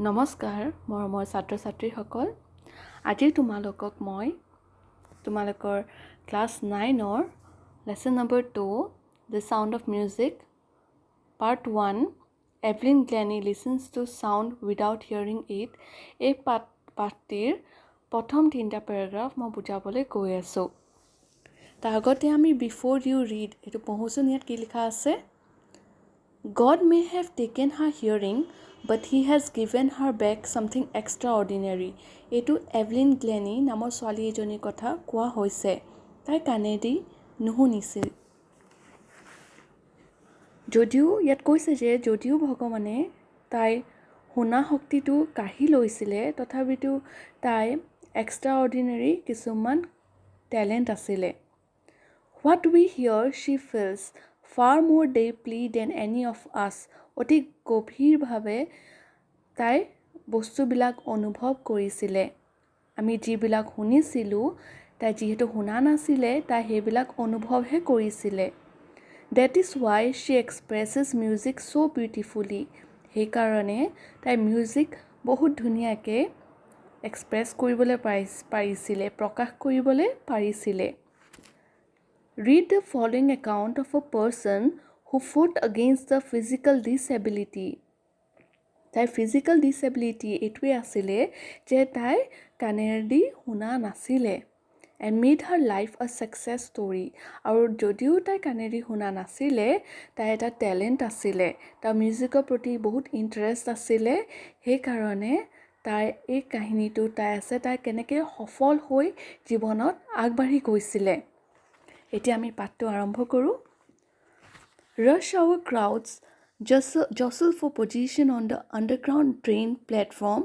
নমস্কাৰ মৰমৰ ছাত্ৰ ছাত্ৰীসকল আজি তোমালোকৰ ক্লাছ 9ৰ lesson number 2 The Sound of Music Part 1 Evelyn Glennie listens to sound without hearing it এই পাঠটিৰ প্ৰথম তিনিটা পেৰাগ্ৰাফ মই বুজাবলৈ গৈ আছো তাৰ আগতে আমি before you read এটো পঢ়োচোন ইয়াত কি লিখা আছে God may have taken her hearing but he has given her back something extraordinary. এটো এভলিন গ্লেনি নামৰ ছোৱালী এজনীৰ কথা কোৱা হৈছে তাই কানেদি নুশুনিছিল যদিও ইয়াত কৈছে যে যদিও ভগৱানে তাই শুনা শক্তিটো কাঢ়ি লৈছিলে তথাপিতো তাই extraordinary কিছুমান টেলেন্ট আছিলে What we hear she feels far more deeply than any of us অতি গভীৰভাৱে তাই বস্তুবিলাক অনুভৱ কৰিছিলে আমি যিবিলাক শুনিছিলো তাই যিহেতু শুনা নাছিলে তাই হেবিলাক অনুভৱহে কৰিছিলে That is why she expresses music so beautifully সেই কাৰণে তাই মিউজিক বহুত ধুনীয়াকৈ এক্সপ্ৰেছ কৰিবলৈ পাৰিছিলে প্ৰকাশ কৰিবলৈ পাৰিছিলে Read the following account of a person who fought against the physical disability. তাই physical disability এইটোৱে আছিলে যে তাই কানেদি শুনা নাছিলে and made her life a success story. আৰু যদিও তাই কানেদি শুনা নাছিলে তাই এটা টেলেন্ট আছিলে তাৰ মিউজিকৰ প্ৰতি বহুত ইন্টাৰেষ্ট আছিলে সেই কাৰণে তাই এই কাহিনীটো তাই কেনেকৈ সফল হৈ জীৱনত আগবাঢ়ি গৈছিলে এতিয়া আমি পাঠটো আৰম্ভ কৰো Rush hour crowds jostle for position on the underground train platform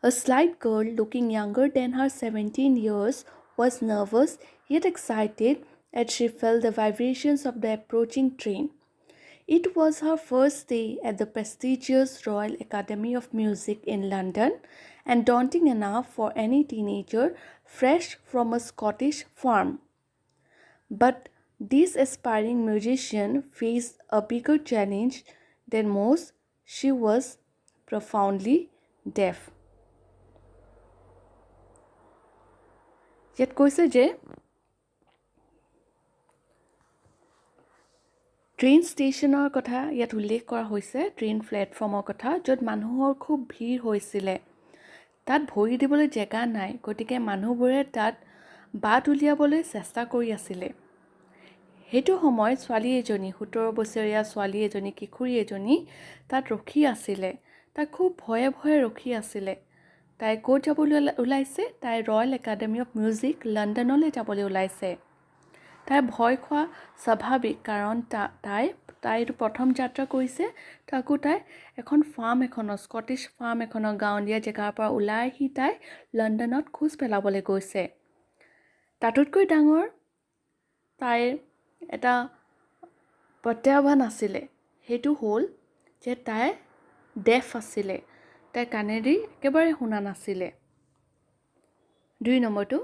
A slight girl looking younger than her 17 years was nervous yet excited as she felt the vibrations of the approaching train It was her first day at the prestigious Royal Academy of Music in London and daunting enough for any teenager fresh from a Scottish farm. But this aspiring musician faced a bigger challenge than most. She was profoundly deaf. ইয়াত কৈছে যে train ষ্টেচনৰ কথা ইয়াত উল্লেখ কৰা হৈছে train প্লেটফৰ্মৰ কথা য'ত মানুহৰ খুব ভিৰ হৈছিলে তাত ভৰি দিবলৈ জেগা নাই গতিকে মানুহবোৰে তাত বাট উলিয়াবলৈ চেষ্টা কৰি আছিল হেতু সময় ছোৱালী এজনী 17 বছৰীয়া ছোৱালী এজনী কিখুৰী এজনী তাত ৰখি আছিল তাই খুব ভয়ে ভয়ে ৰখি আছিল তাই ক'ত যাবলৈ ওলাইছে তাই ৰয়েল একাডেমি অফ মিউজিক লণ্ডনলৈ যাবলৈ ওলাইছে তাই ভয় খোৱা স্বাভাৱিক কাৰণ তাই প্ৰথম যাত্ৰা কৰিছে তাকো তাই এখন ফাৰ্ম এখনৰ স্কটিছ ফাৰ্ম এখনৰ গাঁৱলীয়া জেগাৰ পৰা ওলাই আহি তাই লণ্ডনত খোজ পেলাবলৈ গৈছে তাতকৈ ডাঙৰ তাইৰ এটা প্ৰত্যাহ্বান আছিলে হেতু হ'ল যে তাই ডেফ আছিলে তাই কানেদি একেবাৰে শুনা নাছিলে 2 নম্বৰটো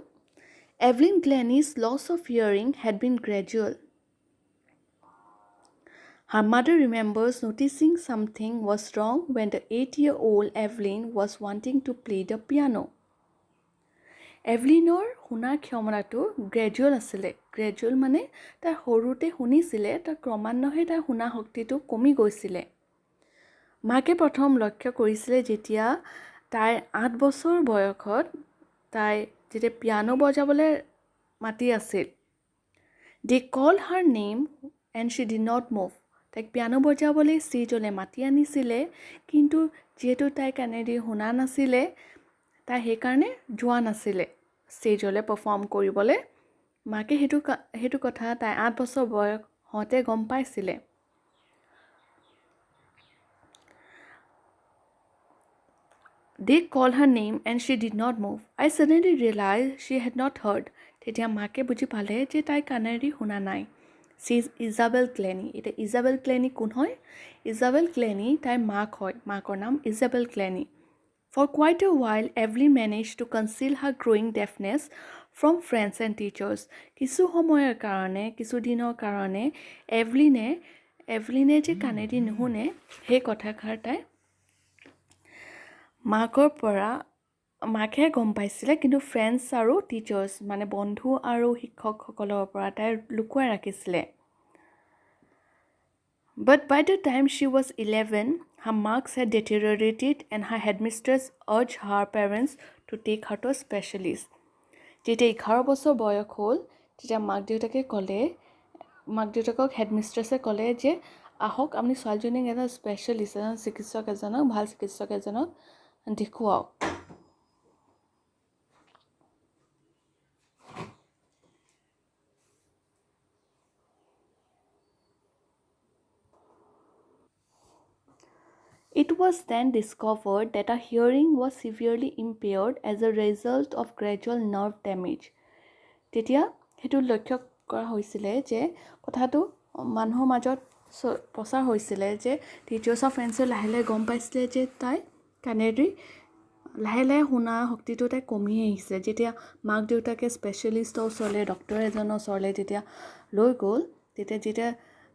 Evelyn Glennie's loss of hearing had been gradual. Her mother remembers noticing something was wrong when the 8-year-old Evelyn was wanting to play the piano. Evelynor শুনাৰ ক্ষমতাটো গ্ৰেজুৱেল আছিলে গ্ৰেজুৱেল মানে তাই সৰুতে শুনিছিলে তাৰ ক্ৰমান্বয়ে তাই শুনা শক্তিটো কমি গৈছিলে মাকে প্ৰথম লক্ষ্য কৰিছিলে যেতিয়া তাইৰ 8 বছৰ বয়সত তাই যেতিয়া পিয়ানো বজাবলৈ মাতি আছিল They called her name and she did not move তাইক পিয়ানো বজাবলৈ ষ্টেজলৈ মাতি আনিছিলে কিন্তু যেহেতু তাই কানেদি শুনা নাছিলে তাই সেইকাৰণে যোৱা নাছিলে ষ্টেজলৈ পাৰফৰ্ম কৰিবলৈ মাকে হেতু কথা তাই 8 বছৰ বয়স হতে গম পাইছিলে They called her name and she did not move. I suddenly realized she had not heard. তেতিয়া মাকে বুজি পালে যে তাই কানেদি শুনা নাই She is Isabel Glennie. এটা Isabel Glennie কোন হয় Isabel Glennie তাইৰ মাক হয় মাকৰ নাম Isabel Glennie. For quite a while Evelyn managed to conceal her growing deafness from friends and teachers. কিছু সময়ৰ কাৰণে কিছু দিনৰ কাৰণে এভলিনে যে কানেদি নুশুনে সেই কথাষাৰ তাই মাকে গম পাইছিলে, কিন্তু ফ্ৰেণ্ডছ আৰু টিচাৰ্ছ মানে বন্ধু আৰু শিক্ষকসকলৰ পৰা তাই লুকুৱাই ৰাখিছিলে। But by the time she was 11, her marks had deteriorated and her headmistress urged her parents to take her to a specialist. যেতিয়া 11 বছৰ বয়স হ'ল, তেতিয়া মাক দেউতাকক হেডমিষ্ট্ৰেছে ক'লে যে আহক আপুনি ছোৱালীজনীক এটা স্পেচিয়েলিষ্ট, ভাল চিকিৎসক এজনক দেখুৱাওক। It was then discovered that her hearing was severely impaired as a result of gradual nerve damage. তেতিয়া সেইটো লক্ষ্য কৰা হৈছিলে যে কথাটো মানুহৰ মাজত প্ৰচাৰ হৈছিলে যে টিচাৰ্ছ অফ ফ্ৰেণ্ডছে লাহে লাহে গম পাইছিলে যে তাই কাণেদি লাহে লাহে শুনা শক্তিটো তাই কমি আহিছে। যেতিয়া মাক দেউতাকে স্পেচিয়েলিষ্টৰ ওচৰলৈ, ডক্তৰ এজনৰ ওচৰলৈ যেতিয়া লৈ গ'ল, যেতিয়া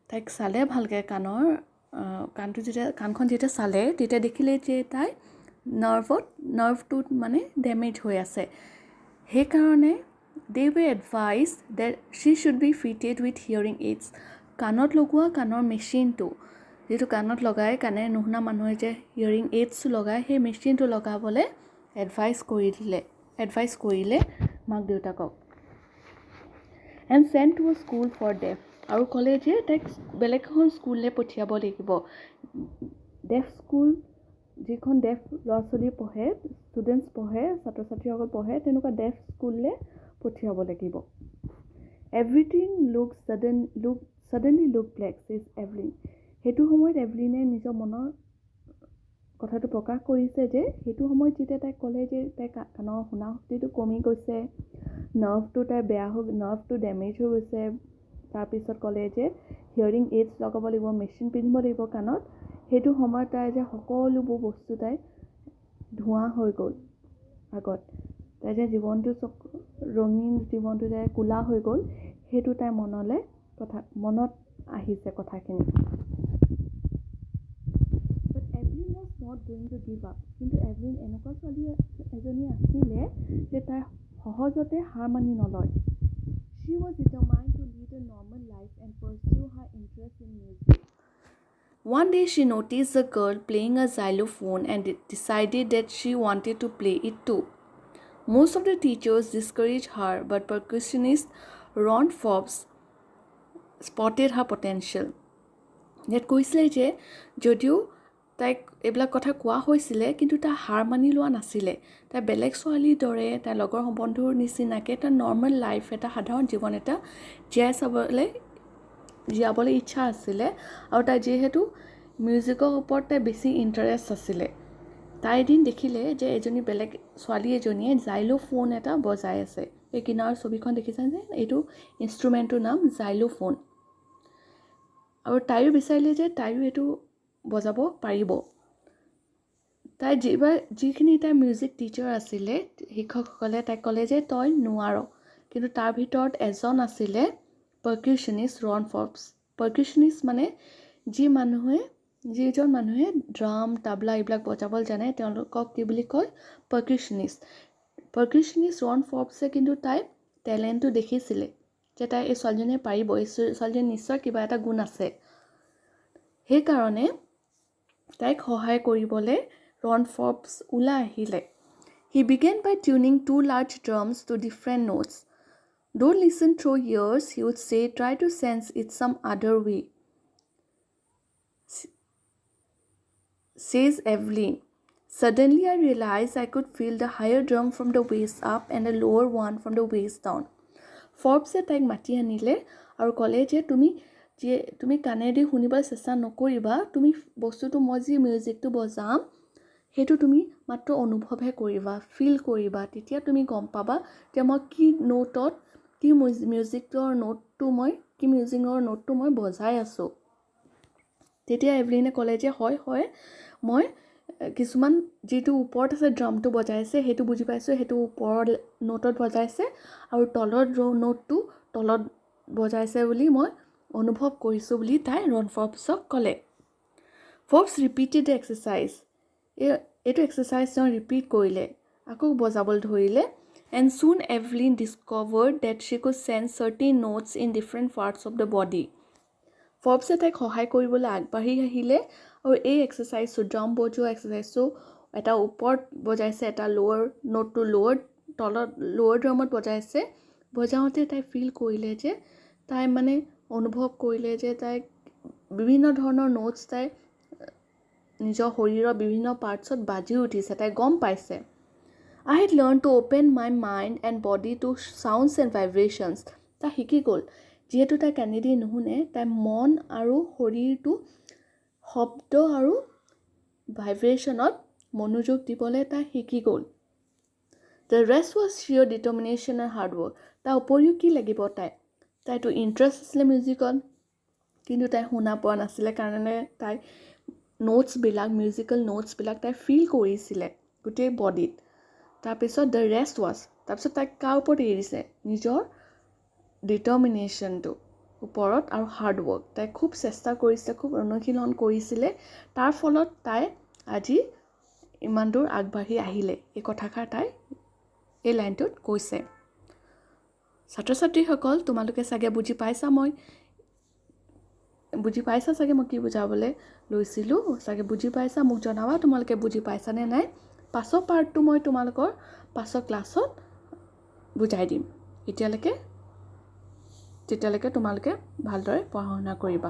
তাইক চালে ভালকৈ কাণখন যেতিয়া চালে, তেতিয়া দেখিলে যে তাই নাৰ্ভটোত মানে ডেমেজ হৈ আছে। সেইকাৰণে they were advised that she should be fitted with hearing aids. কাণত লগোৱা কাণৰ মেচিনটো, যিটো কাণত লগাই কাণে নুশুনা মানুহে যে হিয়াৰিং এইডছ লগায়, সেই মেচিনটো লগাবলৈ এডভাইচ কৰিলে মাক দেউতাকক। and sent to a school for deaf. আৰু ক'লে যে তাইক বেলেগ এখন স্কুললৈ পঠিয়াব লাগিব। ডেফ স্কুল, যিখন ডেফ ল'ৰা ছোৱালী পঢ়ে, ষ্টুডেণ্টছ পঢ়ে, ছাত্ৰ ছাত্ৰীসকল পঢ়ে, তেনেকুৱা ডেফ স্কুললৈ পঠিয়াব লাগিব। Everything suddenly looked black, says Evelyn. সেইটো সময়ত এভলিনে নিজৰ মনৰ কথাটো প্ৰকাশ কৰিছে যে সেইটো সময়ত যেতিয়া তাইক ক'লে যে তাইৰ কাণৰ শুনা শক্তিটো কমি গৈছে, নাৰ্ভটো ডেমেজ হৈ গৈছে, তাৰপিছত ক'লে যে হিয়াৰিং এইডছ লগাব লাগিব, মেচিন পিন্ধিব লাগিব কাণত, সেইটো সময়ত তাই যে সকলোবোৰ বস্তু তাই ধোঁৱা হৈ গ'ল আগত, তাই যে ৰঙীন জীৱনটো যে কোলা হৈ গ'ল, সেইটো তাই মনত আহিছে কথাখিনি। But Evelyn was not going to give up. কিন্তু এভলিন এনেকুৱা ছোৱালী এজনী আছিলে যে তাই সহজতে হাৰ মানি নলয়। She was determined to lead a normal life and pursue her interest in music. One day she noticed a girl playing a xylophone and decided that she wanted to play it too. Most of the teachers discouraged her, but percussionist Ron Forbes spotted her potential. ইয়াত কৈছিলে যে যদিও তাইক এইবিলাক কথা কোৱা হৈছিলে, কিন্তু তাই হাৰ মানি লোৱা নাছিলে। তাই বেলেগ ছোৱালীৰ দৰে, তাইৰ লগৰ বন্ধুৰ নিচিনাকৈ এটা নৰ্মেল লাইফ, এটা সাধাৰণ জীৱন এটা জীয়াবলৈ ইচ্ছা আছিলে। আৰু তাই যিহেতু মিউজিকৰ ওপৰত তাই বেছি ইণ্টাৰেষ্ট আছিলে, তাই এদিন দেখিলে যে বেলেগ ছোৱালী এজনীয়ে জাইলোফোন এটা বজাই আছে। এই কিনাৰৰ ছবিখন দেখিছে যে এইটো ইনষ্ট্ৰুমেণ্টটোৰ নাম জাইলোফোন। আৰু তাইও বিচাৰিলে যে তাইও এইটো বজাব পাৰিব। তাই যিখিনি তাইৰ মিউজিক টিচাৰ আছিলে, শিক্ষকসকলে তাইক ক'লে যে তই নোৱাৰ, কিন্তু তাৰ ভিতৰত এজন আছিলে পাৰ্কিউশ্যনিষ্ট ৰন ফৰ্বছ। পাৰ্কিউশ্যনিষ্ট মানে যিজন মানুহে ড্ৰাম, তাবলা এইবিলাক বজাবলৈ জানে, তেওঁলোকক কি বুলি কয়? পাৰ্কিউশ্যনিষ্ট ৰন ফৰ্বছে কিন্তু তাইৰ টেলেণ্টটো দেখিছিলে যে তাই এই ছোৱালীজনীয়ে পাৰিব, এই ছোৱালীজনী নিশ্চয় কিবা এটা গুণ আছে। সেইকাৰণে তাইক সহায় কৰিবলৈ ৰন ফৰ্বছ ওলাই আহিলে। He began by tuning 2 large drums to different notes. Don't listen through ears, he would say, try to sense it some other way. Says Evelyn. Suddenly I realized I could feel the higher drum from the waist up and the lower one from the waist down. ফৰ্বছে তাইক মাতি আনিলে আৰু ক'লে যে তুমি কাণেদি শুনিবলৈ চেষ্টা নকৰিবা, তুমি বস্তুটো মই যি মিউজিকটো বজাম সেইটো তুমি মাত্ৰ অনুভৱহে কৰিবা, ফিল কৰিবা, তেতিয়া তুমি গম পাবা যে মই কি মিউজিকৰ নোটটো মই বজাই আছোঁ। তেতিয়া এভলিনে ক'লে যে হয় মই কিছুমান যিটো ওপৰত আছে ড্ৰামটো বজাইছে সেইটো বুজি পাইছোঁ, সেইটো ওপৰৰ নোটত বজাইছে, আৰু তলৰ নোটটো তলত বজাইছে বুলি মই অনুভৱ কৰিছোঁ বুলি তাই ৰন ফৰ্বছক ক'লে। Forbes repeated the exercise. এইটো এক্সাৰচাইজ তেওঁ ৰিপিট কৰিলে, আকৌ বজাবলৈ ধৰিলে। And soon Evelyn discovered that she could sense certain notes in different parts of the body. ফৰ্বছে তাইক সহায় কৰিবলৈ আগবাঢ়ি আহিলে আৰু এই এক্সাৰচাইজটো ড্ৰাম বজোৱা এক্সাৰচাইজটো এটা ওপৰত বজাইছে, এটা লোৱাৰ নোটটো তলত লোৱাৰ ড্ৰামত বজাইছে। বজাওঁতে তাই ফিল কৰিলে যে তাই মানে অনুভৱ কৰিলে যে তাই বিভিন্ন ধৰণৰ নোটছ তাই নিজৰ শৰীৰৰ বিভিন্ন পাৰ্টছত বাজি উঠিছে, তাই গম পাইছে। I had learned to open my mind and body to sounds and vibrations. তাই শিকি গ'ল, যিহেতু তাই কাণেদি নুশুনে, তাই মন আৰু শৰীৰটো শব্দ আৰু ভাইব্ৰেশ্যনত মনোযোগ দিবলৈ তাই শিকি গ'ল। The rest was sheer determination and hard work. তাৰ উপৰিও কি লাগিব তাইতো ইণ্টাৰেষ্ট আছিলে মিউজিকত, কিন্তু তাই শুনা পোৱা নাছিলে কাৰণে তাই নোটছবিলাক মিউজিকেল নোটছবিলাক তাই ফিল কৰিছিলে গোটেই বডিত। তাৰপিছত দ্য ৰেষ্ট ৱাজ, তাৰপিছত তাইক কাৰ ওপৰত এৰিছে, নিজৰ ডিটাৰমিনেশ্যনটো ওপৰত আৰু হাৰ্ডৱৰ্ক। তাই খুব চেষ্টা কৰিছিলে, খুব অনুশীলন কৰিছিলে, তাৰ ফলত তাই আজি ইমান দূৰ আগবাঢ়ি আহিলে। এই কথাষাৰ তাই এই লাইনটোত কৈছে। ছাত্ৰ ছাত্ৰীসকল, তোমালোকে চাগে বুজি পাইছা চাগে মই কি বুজাবলৈ লৈছিলোঁ, চাগে বুজি পাইছা। মোক জনাবা তোমালোকে বুজি পাইছানে নাই। পাছৰ পাৰ্টটো মই তোমালোকৰ পাছৰ ক্লাছত বুজাই দিম। তেতিয়ালৈকে তোমালোকে ভালদৰে পঢ়া শুনা কৰিবা।